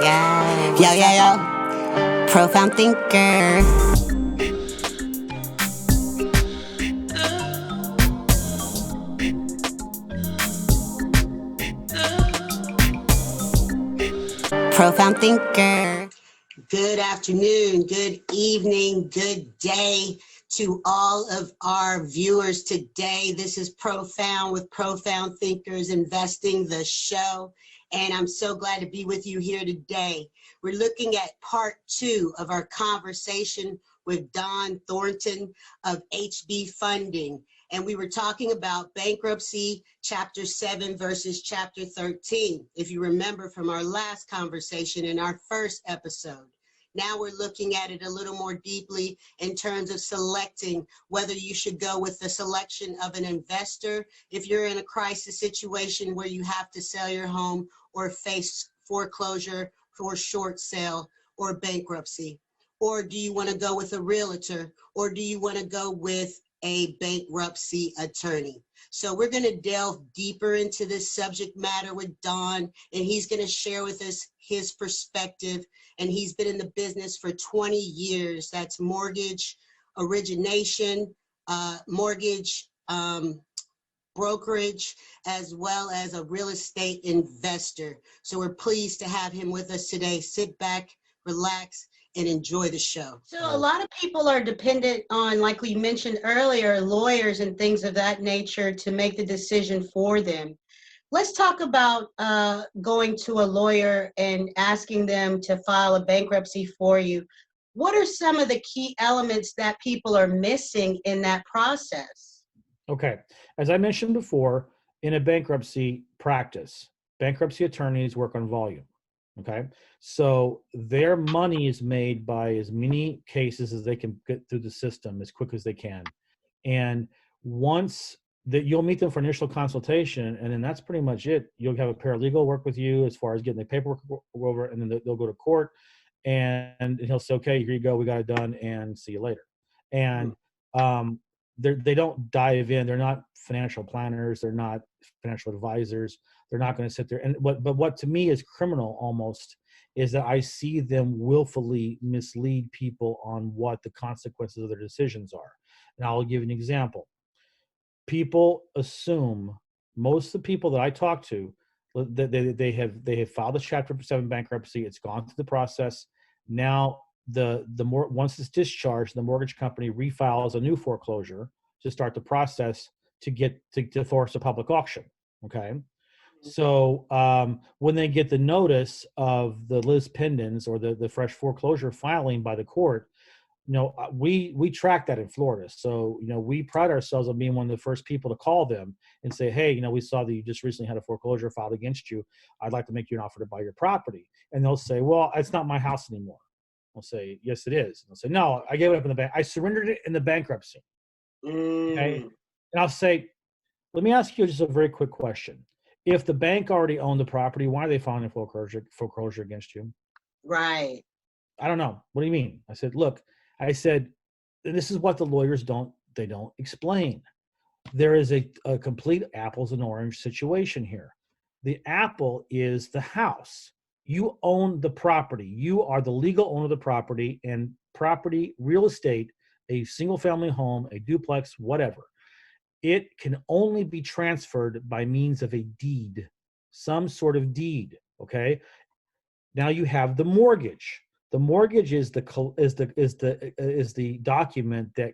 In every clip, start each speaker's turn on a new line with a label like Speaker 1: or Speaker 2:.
Speaker 1: Yeah. Yo, yo, yo. Profound thinker. Profound thinker. Good afternoon, good evening, good day to all of our viewers today. This is Profound with Profound Thinkers Investing, the show. And I'm so glad to be with you here today. We're looking at part 2 of our conversation with Don Thornton of HB Funding. And we were talking about bankruptcy, chapter 7 versus chapter 13. If you remember from our last conversation in our first episode. Now we're looking at it a little more deeply in terms of selecting whether you should go with the selection of an investor if you're in a crisis situation where you have to sell your home or face foreclosure or short sale or bankruptcy. Or do you want to go with a realtor, or do you want to go with a bankruptcy attorney? So we're going to delve deeper into this subject matter with Don, and he's going to share with us his perspective. And he's been in the business for 20 years. That's mortgage origination, mortgage brokerage, as well as a real estate investor. So we're pleased to have him with us today. Sit back, relax, and enjoy the show. So a lot of people are dependent on, like we mentioned earlier, lawyers and things of that nature to make the decision for them. Let's talk about going to a lawyer and asking them to file a bankruptcy for you. What are some of the key elements that people are missing in that process?
Speaker 2: Okay. As I mentioned before, in a bankruptcy practice, bankruptcy attorneys work on volume. Okay. So their money is made by as many cases as they can get through the system as quick as they can. And once that you'll meet them for initial consultation, and then that's pretty much it. You'll have a paralegal work with you as far as getting the paperwork over, and then they'll go to court, and he'll say, okay, here you go, we got it done, and see you later. And they don't dive in. They're not financial planners. They're not financial advisors. They're not going to sit there. And but what to me is criminal almost is that I see them willfully mislead people on what the consequences of their decisions are. And I'll give you an example. People assume, most of the people that I talk to, that they have filed a Chapter 7 bankruptcy. It's gone through the process. Now once it's discharged, the mortgage company refiles a new foreclosure to start the process to force a public auction. Okay. So when they get the notice of the lis pendens or the fresh foreclosure filing by the court, we track that in Florida. So, we pride ourselves on being one of the first people to call them and say, hey, we saw that you just recently had a foreclosure filed against you. I'd like to make you an offer to buy your property. And they'll say, well, it's not my house anymore. I'll say, yes, it is. And they'll say, no, I gave it up in the bank. I surrendered it in the bankruptcy. Okay. And I'll say, let me ask you just a very quick question. If the bank already owned the property, why are they filing a foreclosure against you?
Speaker 1: Right.
Speaker 2: I don't know. What do you mean? I said, look, this is what the lawyers don't explain. There is a complete apples and orange situation here. The apple is the house. You own the property. You are the legal owner of the property, and property, real estate, a single family home, a duplex, whatever. It can only be transferred by means of a deed, some sort of deed. Okay. Now you have the mortgage. The mortgage is the document that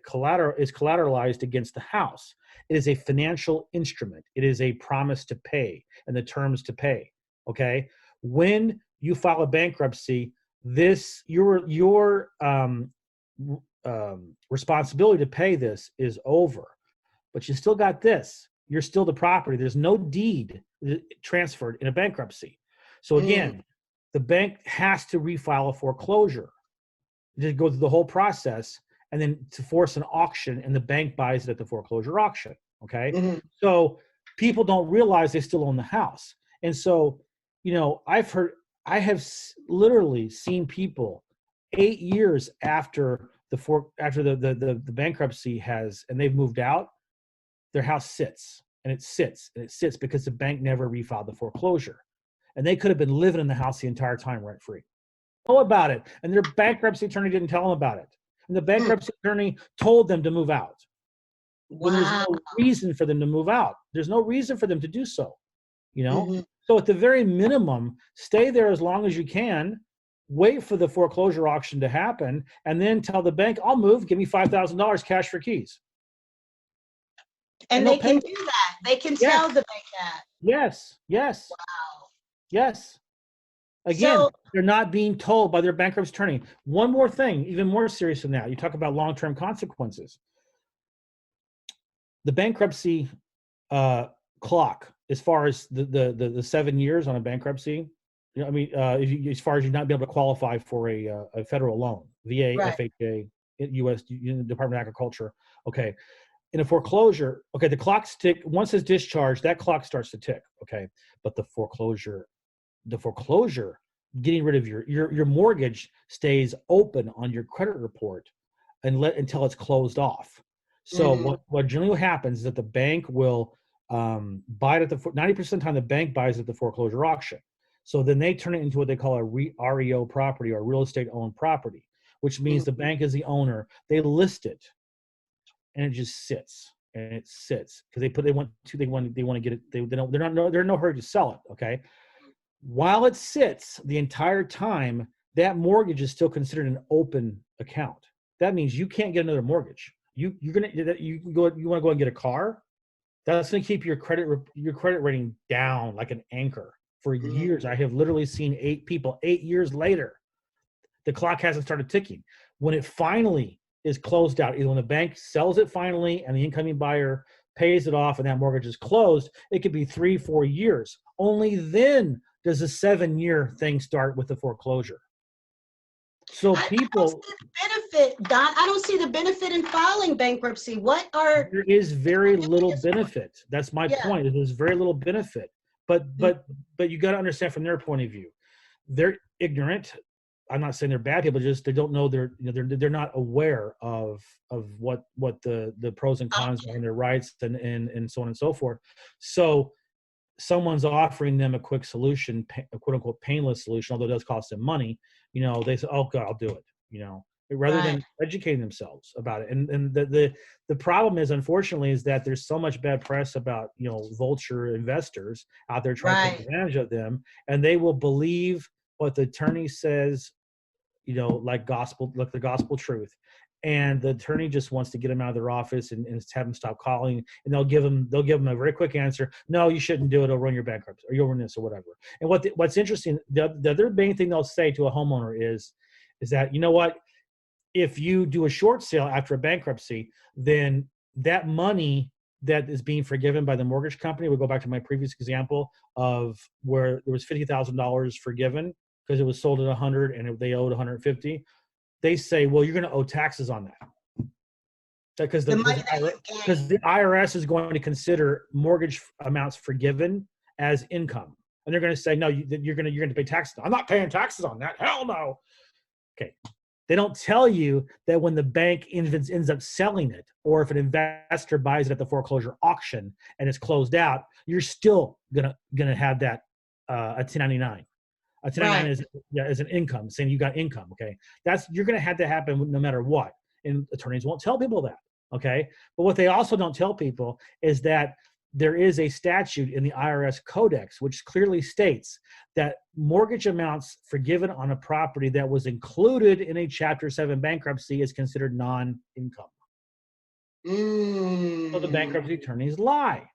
Speaker 2: is collateralized against the house. It is a financial instrument. It is a promise to pay and the terms to pay. Okay. When you file a bankruptcy, your responsibility to pay this is over. But you still got this. You're still the property. There's no deed transferred in a bankruptcy. So again, the bank has to refile a foreclosure to go through the whole process and then to force an auction, and the bank buys it at the foreclosure auction. Okay. So people don't realize they still own the house. And so, I have literally seen people 8 years after the bankruptcy and they've moved out, their house sits because the bank never refiled the foreclosure. and they could have been living in the house the entire time rent free. Know about it, and their bankruptcy attorney didn't tell them about it, and the bankruptcy attorney told them to move out when there's
Speaker 1: Wow.
Speaker 2: no reason for them to move out. There's no reason for them to do so, you know.
Speaker 1: Mm-hmm.
Speaker 2: So at the very minimum, stay there as long as you can. Wait for the foreclosure auction to happen, and then tell the bank, "I'll move. Give me $5,000 cash for keys."
Speaker 1: And
Speaker 2: they'll
Speaker 1: they can
Speaker 2: pay.
Speaker 1: do that. They can
Speaker 2: Yes.
Speaker 1: tell the bank that.
Speaker 2: Yes. Yes.
Speaker 1: Wow.
Speaker 2: Yes. Again,
Speaker 1: So,
Speaker 2: they're not being told by their bankruptcy attorney. One more thing, even more serious than that. You talk about long-term consequences. The bankruptcy clock, as far as the 7 years on a bankruptcy, you know, I mean, as far as you not be able to qualify for a federal loan, VA,
Speaker 1: right.
Speaker 2: FHA, U.S. Department of Agriculture. Okay, in a foreclosure, okay, the clock's tick. Once it's discharged, that clock starts to tick. Okay, but the foreclosure, getting rid of your mortgage stays open on your credit report until it's closed off. So what generally happens is that the bank will buy it at the 90% of the time the bank buys at the foreclosure auction. So then they turn it into what they call a REO property, or real estate owned property, which means the bank is the owner. They list it, and it just sits and it sits because they want to get it. They're in no hurry to sell it. Okay, while it sits the entire time, that mortgage is still considered an open account. That means you can't get another mortgage. You want to go and get a car. That's going to keep your credit rating down like an anchor. For years, I have literally seen 8 people 8 years later, the clock hasn't started ticking. When it finally is closed out, either when the bank sells it finally and the incoming buyer pays it off and that mortgage is closed, it could be 3-4 years. Only then does the 7-year thing start with the foreclosure. So people,
Speaker 1: I don't see the benefit, Don. I don't see the benefit in filing bankruptcy.
Speaker 2: There is very little benefit. That's my point. There's very little benefit. But you got to understand from their point of view, they're ignorant. I'm not saying they're bad people. Just they don't know. They're not aware of what the pros and cons are and their rights and so on and so forth. So someone's offering them a quick solution, a quote unquote painless solution, although it does cost them money. They say, "Oh God, I'll do it." Rather than educating themselves about it. And the problem is, unfortunately, is that there's so much bad press about, vulture investors out there trying to take advantage of them, and they will believe what the attorney says, like the gospel truth. And the attorney just wants to get them out of their office and have them stop calling, and they'll give them a very quick answer. No, you shouldn't do it. It'll run your bankruptcy, or you'll run this, or whatever. And what's interesting, the other main thing they'll say to a homeowner is that, you know what, if you do a short sale after a bankruptcy, then that money that is being forgiven by the mortgage company, we'll go back to my previous example of where there was $50,000 forgiven because it was sold at 100 and they owed 150. They say, well, you're going to owe taxes on that. Because the IRS is going to consider mortgage amounts forgiven as income. And they're going to say, no, you're going to pay taxes. I'm not paying taxes on that. Hell no. Okay. They don't tell you that when the bank ends up selling it, or if an investor buys it at the foreclosure auction and it's closed out, you're still gonna have that a 1099. A 1099 is an income, saying you got income. Okay, you're gonna have to happen no matter what, and attorneys won't tell people that. Okay, but what they also don't tell people is that there is a statute in the IRS Codex which clearly states that mortgage amounts forgiven on a property that was included in a Chapter 7 bankruptcy is considered non-income. So the bankruptcy attorneys lie.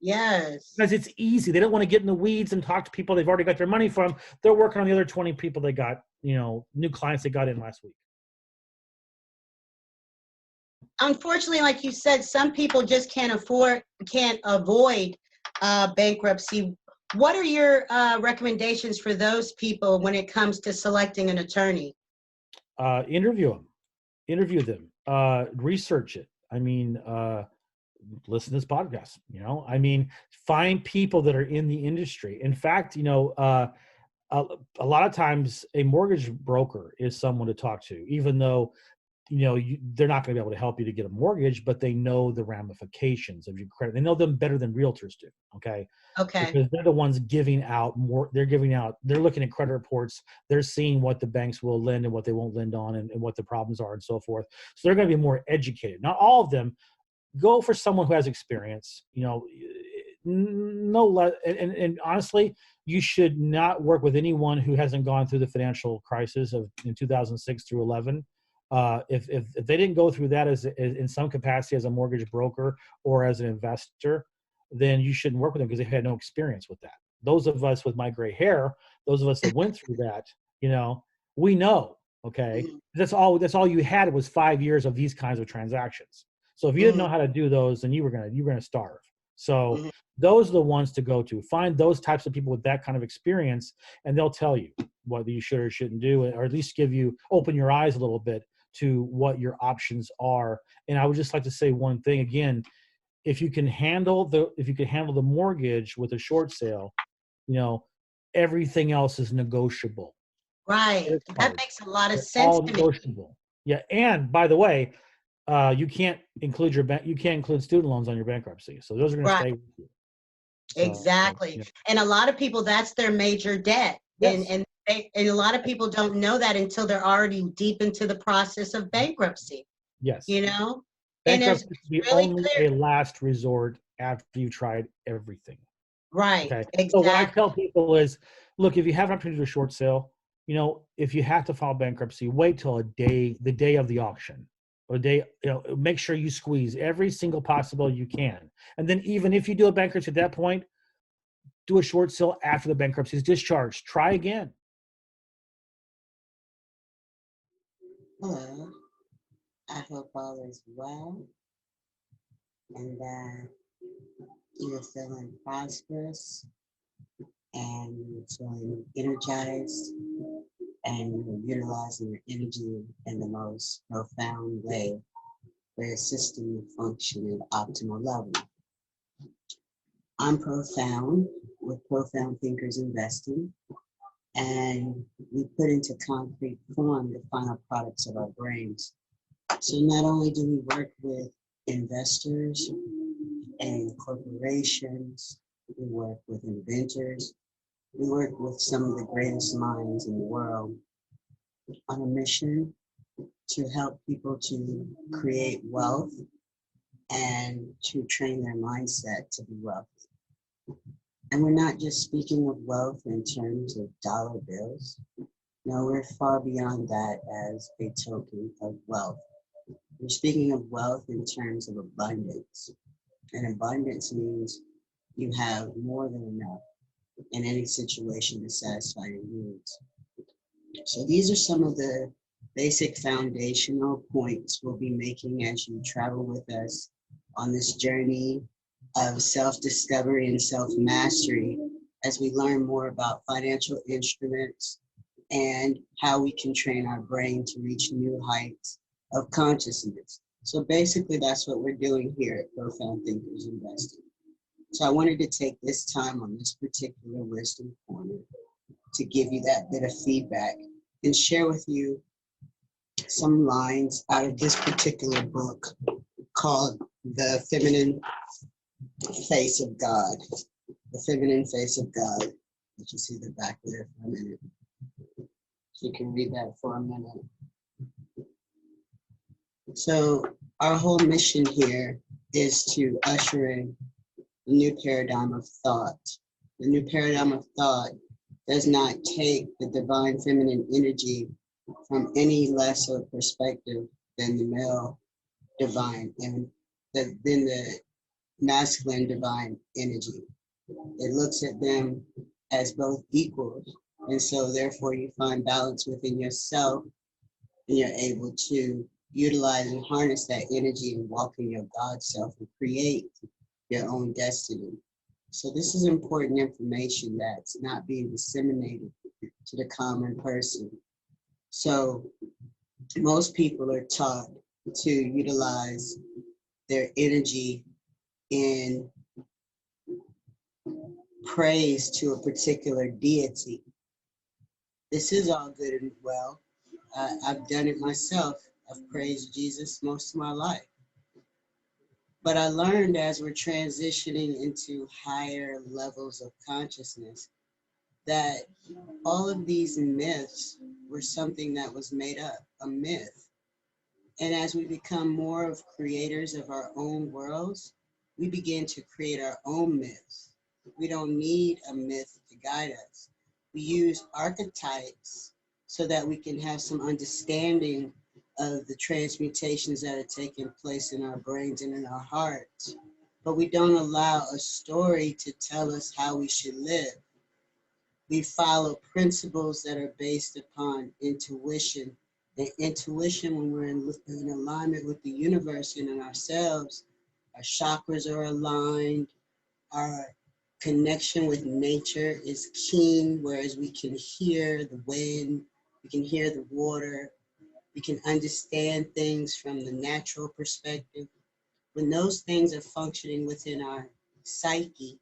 Speaker 1: Yes.
Speaker 2: Because it's easy. They don't want to get in the weeds and talk to people they've already got their money from. They're working on the other 20 people they got, new clients they got in last week.
Speaker 1: Unfortunately, like you said, some people just can't avoid bankruptcy. What are your recommendations for those people when it comes to selecting an attorney?
Speaker 2: Interview them, research it. I mean, listen to this podcast, find people that are in the industry. In fact, a lot of times a mortgage broker is someone to talk to, even though they're not going to be able to help you to get a mortgage, but they know the ramifications of your credit. They know them better than realtors do. Okay.
Speaker 1: Okay.
Speaker 2: Because they're the ones giving out more. They're looking at credit reports. They're seeing what the banks will lend and what they won't lend on, and what the problems are and so forth. So they're going to be more educated. Not all of them. Go for someone who has experience, no less. And honestly, you should not work with anyone who hasn't gone through the financial crisis of in 2006 through 11. If they didn't go through that as in some capacity as a mortgage broker or as an investor, then you shouldn't work with them because they had no experience with that. Those of us with my gray hair, those of us that went through that, we know. Okay, that's all you had was 5 years of these kinds of transactions. So if you didn't know how to do those, then you were gonna starve. So those are the ones to go to. Find those types of people with that kind of experience, and they'll tell you what you should or shouldn't do, or at least open your eyes a little bit to what your options are. And I would just like to say one thing again: if you can handle the mortgage with a short sale, everything else is negotiable.
Speaker 1: Right. That makes a lot of
Speaker 2: They're
Speaker 1: sense
Speaker 2: all
Speaker 1: to me.
Speaker 2: negotiable. Yeah, and by the way, you can't include student loans on your bankruptcy, so those are going to
Speaker 1: Right.
Speaker 2: stay with you. So,
Speaker 1: Exactly. And a lot of people, that's their major debt.
Speaker 2: Yes.
Speaker 1: And a lot of people don't know that until they're already deep into the process of bankruptcy.
Speaker 2: Yes.
Speaker 1: And
Speaker 2: Bankruptcy
Speaker 1: it's
Speaker 2: is the
Speaker 1: really
Speaker 2: only
Speaker 1: clear.
Speaker 2: a last resort after you've tried everything.
Speaker 1: Right.
Speaker 2: Okay.
Speaker 1: Exactly.
Speaker 2: So what I tell people is, look, if you have an opportunity to do a short sale, if you have to file bankruptcy, wait till the day of the auction. Or make sure you squeeze every single possible you can. And then even if you do a bankruptcy at that point, do a short sale after the bankruptcy is discharged. Try again.
Speaker 1: Hello. I hope all is well and that you're feeling prosperous and you're feeling energized and you're utilizing your energy in the most profound way for your system to function at optimal level. I'm Profound with Profound Thinkers Investing, and we put into concrete form the final products of our brains. So not only do we work with investors and corporations, we work with inventors, we work with some of the greatest minds in the world on a mission to help people to create wealth and to train their mindset to be wealthy. And we're not just speaking of wealth in terms of dollar bills. No, we're far beyond that as a token of wealth. We're speaking of wealth in terms of abundance. And abundance means you have more than enough in any situation to satisfy your needs. So these are some of the basic foundational points we'll be making as you travel with us on this journey of self-discovery and self-mastery as we learn more about financial instruments and how we can train our brain to reach new heights of consciousness. So basically that's what we're doing here at Profound Thinkers Investing. So I wanted to take this time on this particular wisdom corner to give you that bit of feedback and share with you some lines out of this particular book called The Feminine Face of God. The Feminine Face of God. Let you see the back there for a minute. So you can read that for a minute. So our whole mission here is to usher in a new paradigm of thought. The new paradigm of thought does not take the divine feminine energy from any lesser perspective than the male divine and than the masculine divine energy. It looks at them as both equals, and so therefore you find balance within yourself and you're able to utilize and harness that energy and walk in your God self and create your own destiny. So this is important information that's not being disseminated to the common person. So most people are taught to utilize their energy in praise to a particular deity. This is all good and well. I've done it myself I've praised Jesus most of my life. But I learned as we're transitioning into higher levels of consciousness that all of these myths were something that was made up, a myth. And as we become more of creators of our own worlds, we begin to create our own myths. We don't need a myth to guide us. We use archetypes so that we can have some understanding of the transmutations that are taking place in our brains and in our hearts. But we don't allow a story to tell us how we should live. We follow principles that are based upon intuition. And intuition, when we're in alignment with the universe and in ourselves, our chakras are aligned, our connection with nature is keen, whereas we can hear the wind, we can hear the water, we can understand things from the natural perspective. When those things are functioning within our psyche,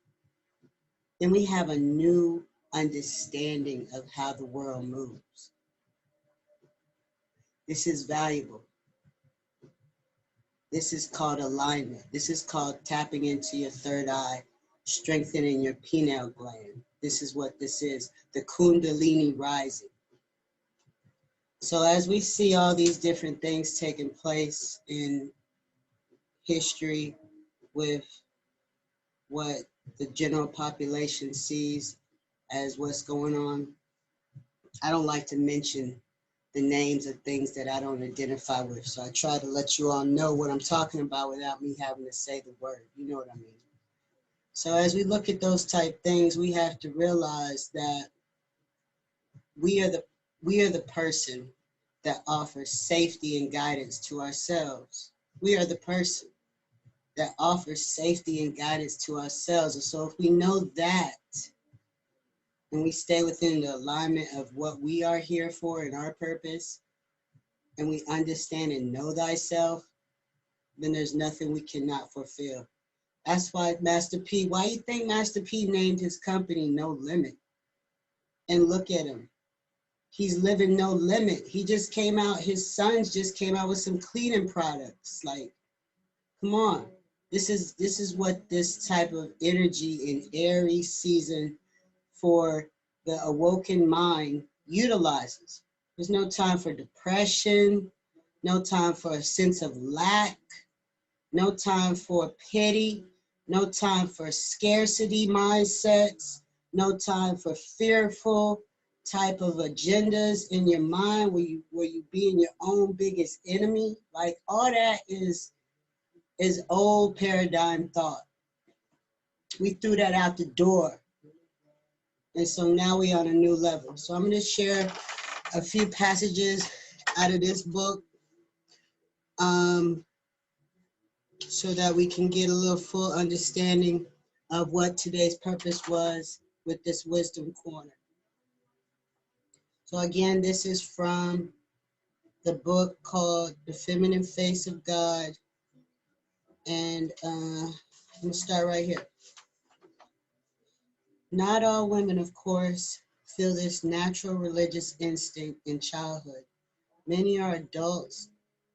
Speaker 1: then we have a new understanding of how the world moves. This is valuable. This is called alignment. This is called tapping into your third eye, strengthening your pineal gland. This is what this is, the Kundalini rising. So as we see all these different things taking place in history with what the general population sees as what's going on, I don't like to mention the names of things that I don't identify with. So I try to let you all know what I'm talking about without me having to say the word. You know what I mean? So as we look at those type things, we have to realize that we are the person that offers safety and guidance to ourselves. We are the person that offers safety and guidance to ourselves. And so if we know that, and we stay within the alignment of what we are here for and our purpose, and we understand and know thyself, then there's nothing we cannot fulfill. That's why why you think Master P named his company No Limit? And look at him. He's living no limit. He just came out, his sons just came out with some cleaning products. Like, come on. This is what this type of energy in Aries season for the awoken mind utilizes. There's no time for depression, no time for a sense of lack, no time for pity, no time for scarcity mindsets, no time for fearful type of agendas in your mind where you being your own biggest enemy. Like all that is old paradigm thought. We threw that out the door. And so now we're on a new level. So I'm going to share a few passages out of this book so that we can get a little full understanding of what today's purpose was with this wisdom corner. So again, this is from the book called The Feminine Face of God. And I'm going to start right here. Not all women, of course, feel this natural religious instinct in childhood. Many are adults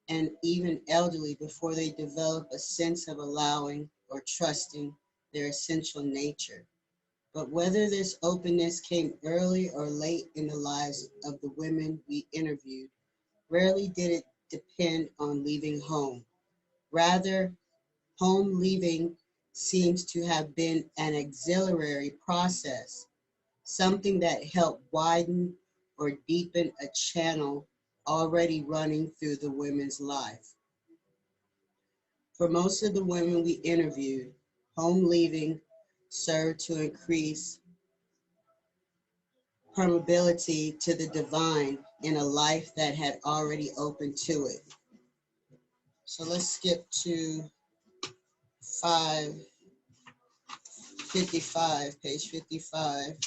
Speaker 1: and even elderly before they develop a sense of allowing or trusting their essential nature. But whether this openness came early or late in the lives of the women we interviewed, rarely did it depend on leaving home. Rather, home leaving seems to have been an auxiliary process, something that helped widen or deepen a channel already running through the women's life. For most of the women we interviewed, home leaving served to increase permeability to the divine in a life that had already opened to it. So let's skip to 555, page 55.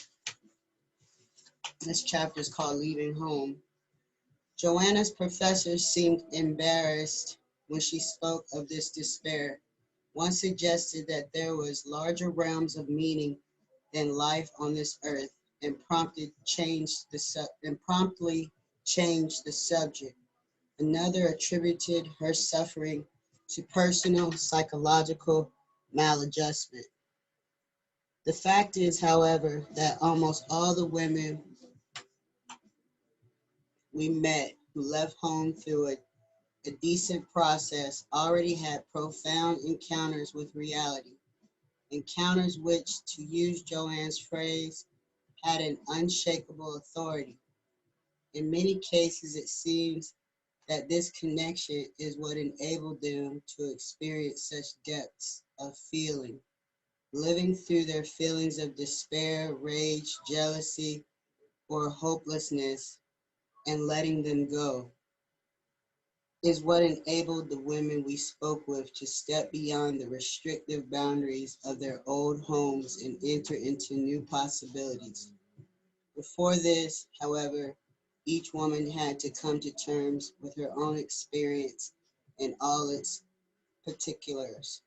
Speaker 1: This chapter is called Leaving Home. Joanna's professor seemed embarrassed when she spoke of this despair. One suggested that there was larger realms of meaning than life on this earth, and promptly changed the subject. Another attributed her suffering to personal psychological maladjustment. The fact is, however, that almost all the women we met who left home through a decent process already had profound encounters with reality, encounters which, to use Joanne's phrase, had an unshakable authority. In many cases, it seems that this connection is what enabled them to experience such depths of feeling, living through their feelings of despair, rage, jealousy, or hopelessness, and letting them go, is what enabled the women we spoke with to step beyond the restrictive boundaries of their old homes and enter into new possibilities. Before this, however, each woman had to come to terms with her own experience and all its particulars.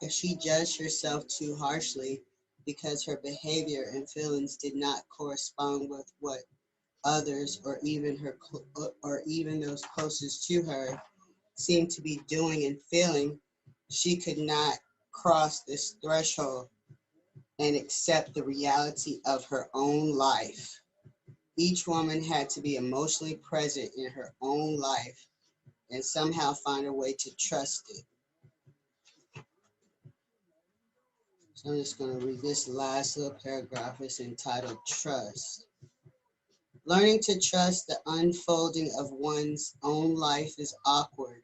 Speaker 1: If she judged herself too harshly because her behavior and feelings did not correspond with what others or even those closest to her seemed to be doing and feeling, she could not cross this threshold and accept the reality of her own life. Each woman had to be emotionally present in her own life and somehow find a way to trust it. So I'm just going to read this last little paragraph. It's entitled Trust. Learning to trust the unfolding of one's own life is awkward,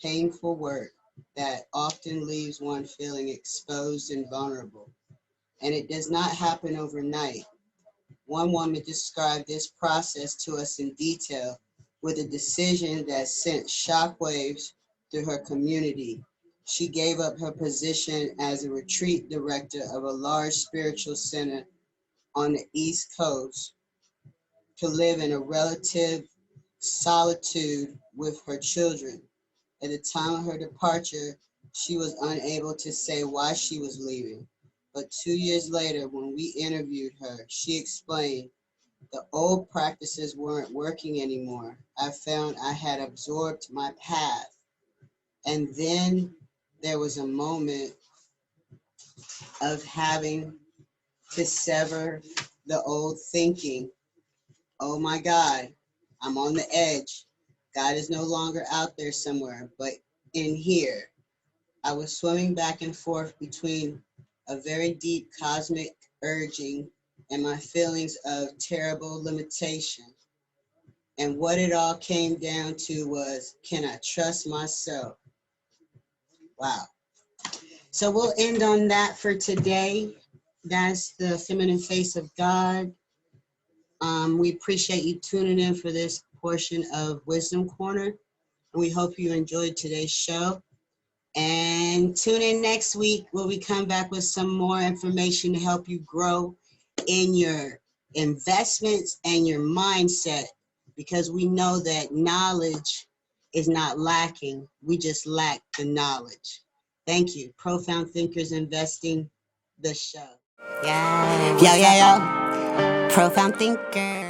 Speaker 1: painful work that often leaves one feeling exposed and vulnerable. And it does not happen overnight. One woman described this process to us in detail with a decision that sent shockwaves through her community. She gave up her position as a retreat director of a large spiritual center on the East Coast to live in a relative solitude with her children. At the time of her departure, she was unable to say why she was leaving. But 2 years later, when we interviewed her, she explained, the old practices weren't working anymore. I found I had absorbed my path. And then there was a moment of having to sever the old thinking. Oh my God, I'm on the edge. God is no longer out there somewhere, but in here. I was swimming back and forth between a very deep cosmic urging and my feelings of terrible limitation. And what it all came down to was, can I trust myself? Wow. So we'll end on that for today. That's the feminine face of God. We appreciate you tuning in for this portion of Wisdom Corner. And we hope you enjoyed today's show. And tune in next week where we come back with some more information to help you grow in your investments and your mindset, because we know that knowledge is not lacking. We just lack the knowledge. Thank you. Profound Thinkers Investing, the show. Yeah. Yo. Profound Thinker.